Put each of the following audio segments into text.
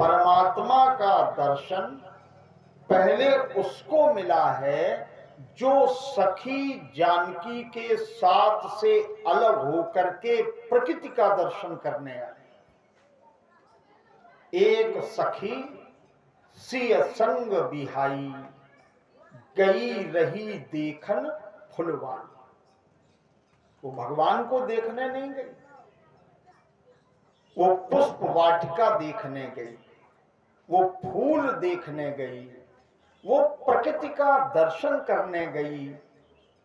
परमात्मा का दर्शन पहले उसको मिला है जो सखी जानकी के साथ से अलग होकर के प्रकृति का दर्शन करने आए। एक सखी सिय संग बिहाई, गई रही देखन फुलवान। वो भगवान को देखने नहीं गई, वो पुष्प वाटिका देखने गई, वो फूल देखने गई, वो प्रकृति का दर्शन करने गई।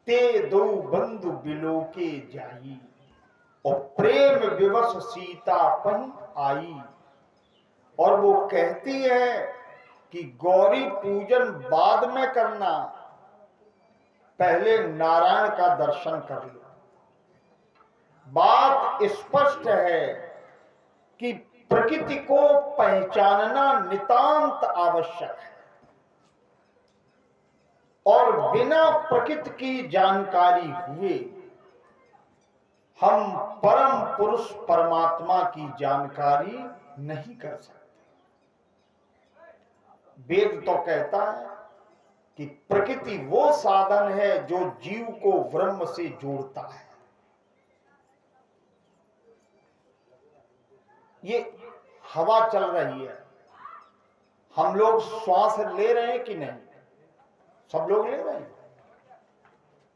ते दो बंधु बिलो के जाई, और प्रेम विवश सीता पही आई। और वो कहती है कि गौरी पूजन बाद में करना, पहले नारायण का दर्शन कर लो। बात स्पष्ट है कि प्रकृति को पहचानना नितांत आवश्यक है, और बिना प्रकृति की जानकारी हुए हम परम पुरुष परमात्मा की जानकारी नहीं कर सकते। वेद तो कहता है कि प्रकृति वो साधन है जो जीव को ब्रह्म से जोड़ता है। ये हवा चल रही है, हम लोग श्वास ले रहे हैं कि नहीं? सब लोग ले रहे हैं।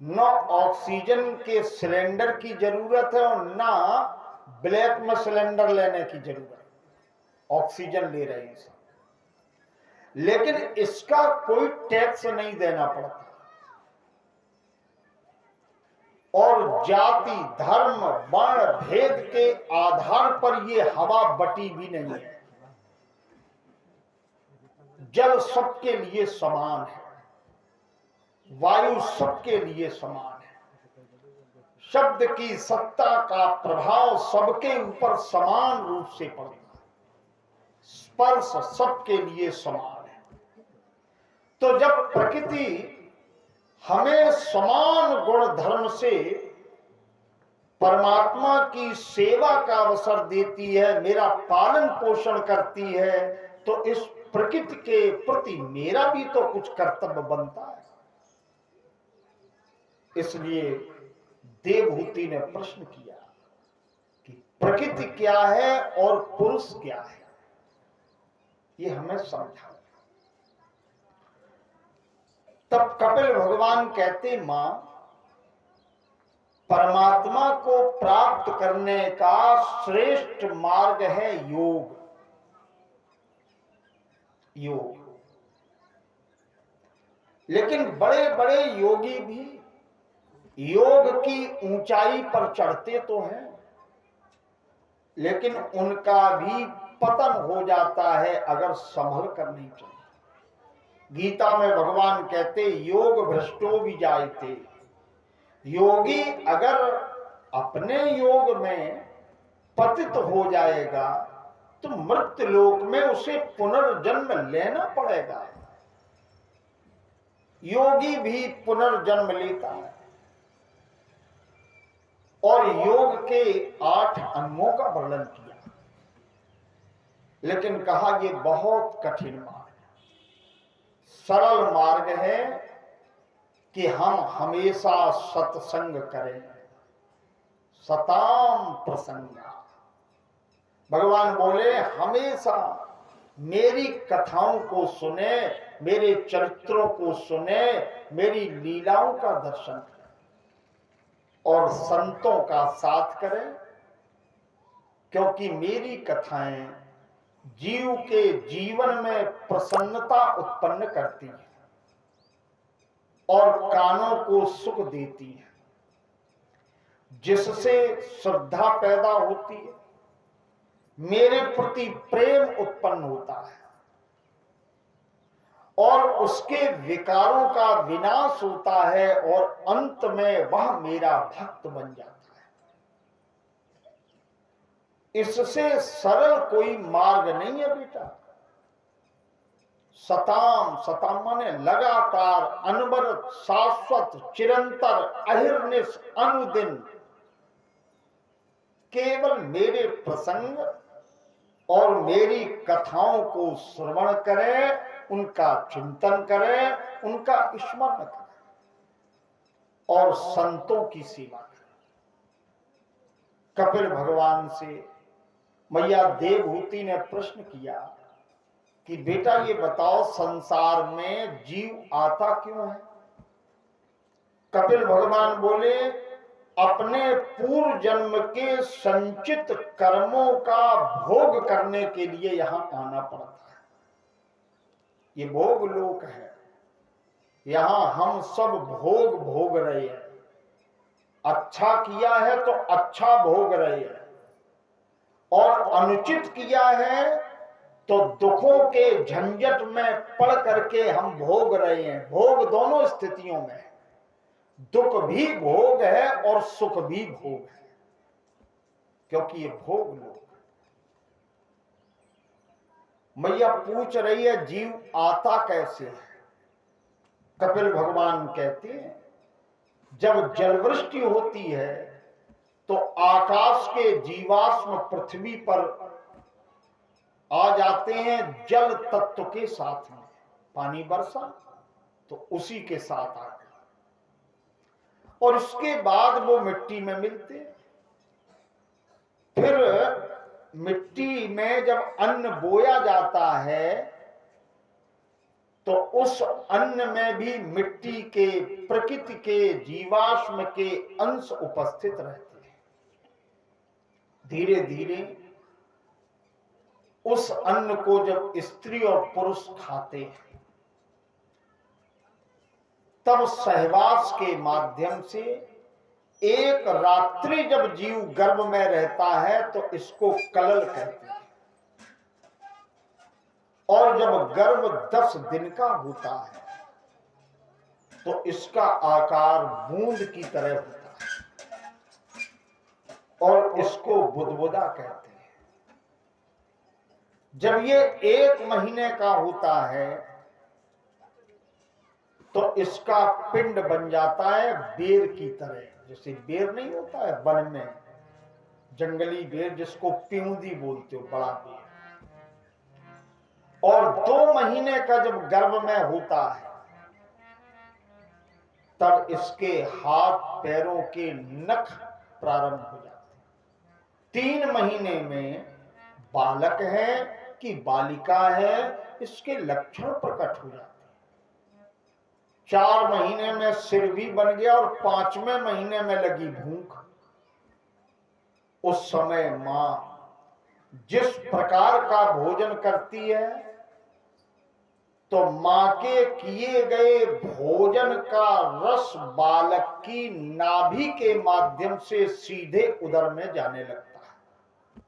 न ऑक्सीजन के सिलेंडर की जरूरत है और ना ब्लैक में सिलेंडर लेने की जरूरत है, ऑक्सीजन ले रहे हैं सब। लेकिन इसका कोई टैक्स नहीं देना पड़ता, और जाति धर्म वर्ण भेद के आधार पर ये हवा बटी भी नहीं है। जल सबके लिए समान है, वायु सबके लिए समान है, शब्द की सत्ता का प्रभाव सबके ऊपर समान रूप से पड़ता है, स्पर्श सबके लिए समान है। तो जब प्रकृति हमें समान गुण धर्म से परमात्मा की सेवा का अवसर देती है, मेरा पालन पोषण करती है, तो इस प्रकृति के प्रति मेरा भी तो कुछ कर्तव्य बनता है। इसलिए देवहूति ने प्रश्न किया कि प्रकृति क्या है और पुरुष क्या है, ये हमें समझा। तब कपिल भगवान कहते, मां, परमात्मा को प्राप्त करने का श्रेष्ठ मार्ग है योग। योग, लेकिन बड़े बड़े योगी भी योग की ऊंचाई पर चढ़ते तो हैं, लेकिन उनका भी पतन हो जाता है अगर संभल कर नहीं चलते। गीता में भगवान कहते, योग भ्रष्टो भी जायते। योगी अगर अपने योग में पतित हो जाएगा तो मृत्यु लोक में उसे पुनर्जन्म लेना पड़ेगा। योगी भी पुनर्जन्म लेता है, और योग के 8 अंगों का वर्णन किया, लेकिन कहा ये बहुत कठिन मार्ग है। सरल मार्ग है कि हम हमेशा सत्संग करें, सताम प्रसंगा। भगवान बोले हमेशा मेरी कथाओं को सुने, मेरे चरित्रों को सुने, मेरी लीलाओं का दर्शन करें और संतों का साथ करें, क्योंकि मेरी कथाएं जीव के जीवन में प्रसन्नता उत्पन्न करती हैं और कानों को सुख देती हैं, जिससे श्रद्धा पैदा होती है, मेरे प्रति प्रेम उत्पन्न होता है और उसके विकारों का विनाश होता है और अंत में वह मेरा भक्त बन जाता है। इससे सरल कोई मार्ग नहीं है बेटा। सताम, सताम माने लगातार, अनवरत, शाश्वत, चिरंतर, अहिर्निश, अनुदिन केवल मेरे प्रसंग और मेरी कथाओं को श्रवण करे, उनका चिंतन करे, उनका स्मरण करे और संतों की सेवा करे। कपिल भगवान से मैया देवहूति ने प्रश्न किया कि बेटा ये बताओ, संसार में जीव आता क्यों है? कपिल भगवान बोले, अपने पूर्व जन्म के संचित कर्मों का भोग करने के लिए यहां आना पड़ता है। ये भोग लोक है, यहां हम सब भोग भोग रहे हैं। अच्छा किया है तो अच्छा भोग रहे हैं, और अनुचित किया है तो दुखों के झंझट में पड़ करके हम भोग रहे हैं। भोग दोनों स्थितियों में है, दुख भी भोग है और सुख भी भोग है, क्योंकि ये भोग लोग। मैया पूछ रही है जीव आता कैसे है? कपिल भगवान कहते हैं, जब जलवृष्टि होती है तो आकाश के जीवाश्म पृथ्वी पर आ जाते हैं जल तत्व के साथ में। पानी बरसा तो उसी के साथ आ गए, और उसके बाद वो मिट्टी में मिलते। फिर मिट्टी में जब अन्न बोया जाता है तो उस अन्न में भी मिट्टी के, प्रकृति के जीवाश्म के अंश उपस्थित रहते हैं। धीरे धीरे उस अन्न को जब स्त्री और पुरुष खाते हैं, तब सहवास के माध्यम से एक रात्रि जब जीव गर्भ में रहता है तो इसको कलल कहते हैं। और जब गर्भ 10 दिन का होता है तो इसका आकार बूंद की तरह होता है, और इसको बुदबुदा कहते हैं। जब ये 1 महीने का होता है तो इसका पिंड बन जाता है बेर की तरह। जैसे बेर नहीं होता है वन में, जंगली बेर जिसको प्यूंदी बोलते हो, बड़ा बेर। और 2 महीने का जब गर्भ में होता है तब इसके हाथ पैरों के नख प्रारंभ हो जाते हैं। 3 महीने में बालक है कि बालिका है, इसके लक्षण प्रकट हो जाते हैं। 4 महीने में सिर भी बन गया और 5वें महीने में लगी भूख। उस समय मां जिस प्रकार का भोजन करती है तो मां के किए गए भोजन का रस बालक की नाभि के माध्यम से सीधे उदर में जाने लगता है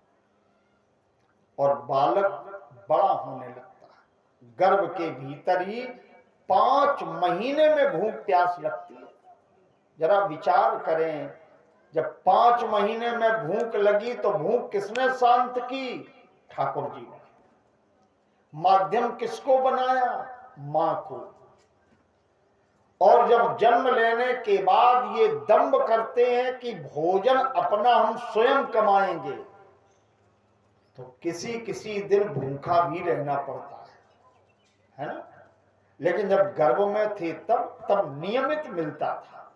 और बालक बड़ा होने लगता है। गर्भ के भीतर ही 5 महीने में भूख प्यास लगती है। जरा विचार करें, जब 5 महीने में भूख लगी तो भूख किसने शांत की? ठाकुर जी ने। माध्यम किसको बनाया? मां को। और जब जन्म लेने के बाद ये दंभ करते हैं कि भोजन अपना हम स्वयं कमाएंगे, तो किसी किसी दिन भूखा भी रहना पड़ता है ना? लेकिन जब गर्भ में थे तब नियमित मिलता था,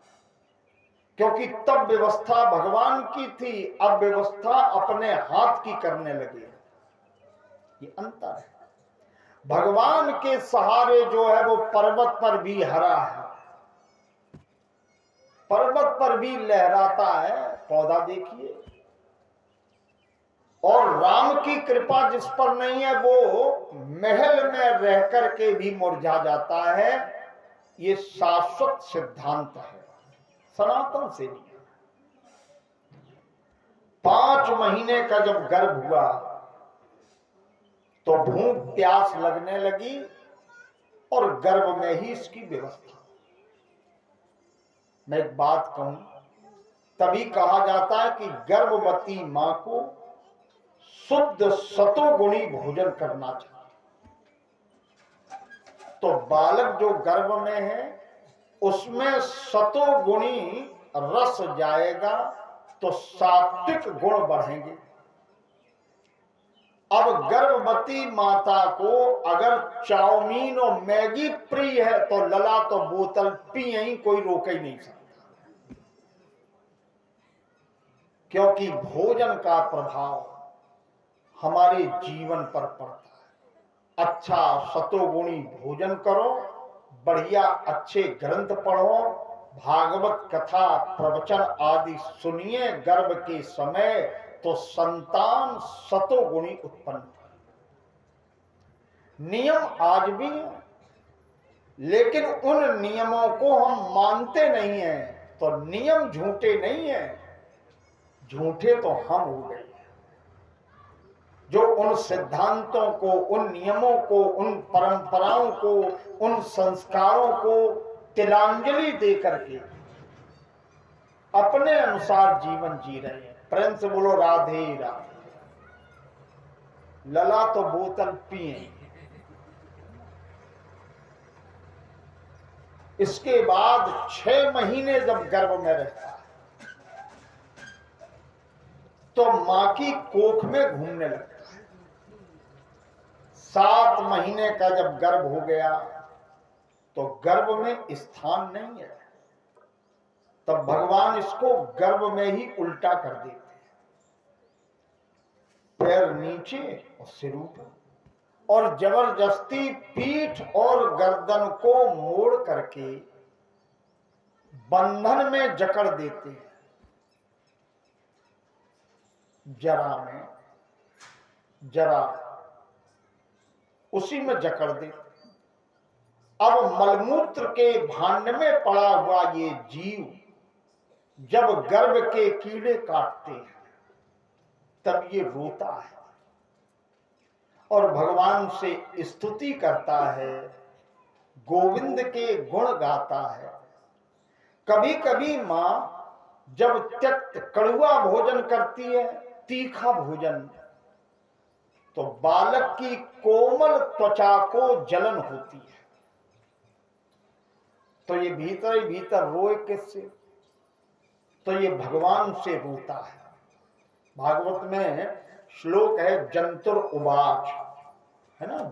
क्योंकि तब व्यवस्था भगवान की थी, अब व्यवस्था अपने हाथ की करने लगे। ये अंतर है। भगवान के सहारे जो है वो पर्वत पर भी हरा है, पर्वत पर भी लहराता है, पौधा देखिए। और राम की कृपा जिस पर नहीं है वो महल में रह करके भी मुरझा जाता है। ये शाश्वत सिद्धांत है, सनातन से भी। 5 महीने का जब गर्भ हुआ तो भूख प्यास लगने लगी और गर्भ में ही इसकी व्यवस्था। मैं एक बात कहूं, तभी कहा जाता है कि गर्भवती मां को शुद्ध सतोगुणी भोजन करना चाहिए। तो बालक जो गर्भ में है उसमें सतोगुणी रस जाएगा तो सात्विक गुण बढ़ेंगे। अब गर्भवती माता को अगर चाउमीन और मैगी प्रिय है तो लला तो बोतल पिए ही, कोई रोक ही नहीं सकता, क्योंकि भोजन का प्रभाव हमारे जीवन पर पड़ता है। अच्छा सतोगुणी भोजन करो, बढ़िया अच्छे ग्रंथ पढ़ो, भागवत कथा प्रवचन आदि सुनिए गर्भ के समय, तो संतान सतोगुणी उत्पन्न हो। नियम आज भी है, लेकिन उन नियमों को हम मानते नहीं हैं। तो नियम झूठे नहीं हैं, झूठे तो हम हो गए जो उन सिद्धांतों को, उन नियमों को, उन परंपराओं को, उन संस्कारों को तिलांजलि दे करके अपने अनुसार जीवन जी रहे हैं। प्रेम से बोलो राधे राधे। लला तो बोतल पिए, इसके बाद 6 महीने जब गर्भ में रहता है तो मां की कोख में घूमने लगता है। 7 महीने का जब गर्भ हो गया तो गर्भ में स्थान नहीं है, तब भगवान इसको गर्भ में ही उल्टा कर देते हैं, पैर नीचे और सिर ऊपर, और जबरदस्ती पीठ और गर्दन को मोड़ करके बंधन में जकड़ देते हैं। जरा उसी में जकड़ देते। अब मलमूत्र के भांड में पड़ा हुआ ये जीव जब गर्भ के कीड़े काटते हैं तब ये रोता है और भगवान से स्तुति करता है, गोविंद के गुण गाता है। कभी कभी मां जब त्यक्त कड़ुआ भोजन करती है, तीखा भोजन, तो बालक की कोमल त्वचा को जलन होती है, तो ये भीतर ही भीतर रोए किससे? तो ये भगवान से रोता है। भागवत में श्लोक है जंतुर उवाच, है ना।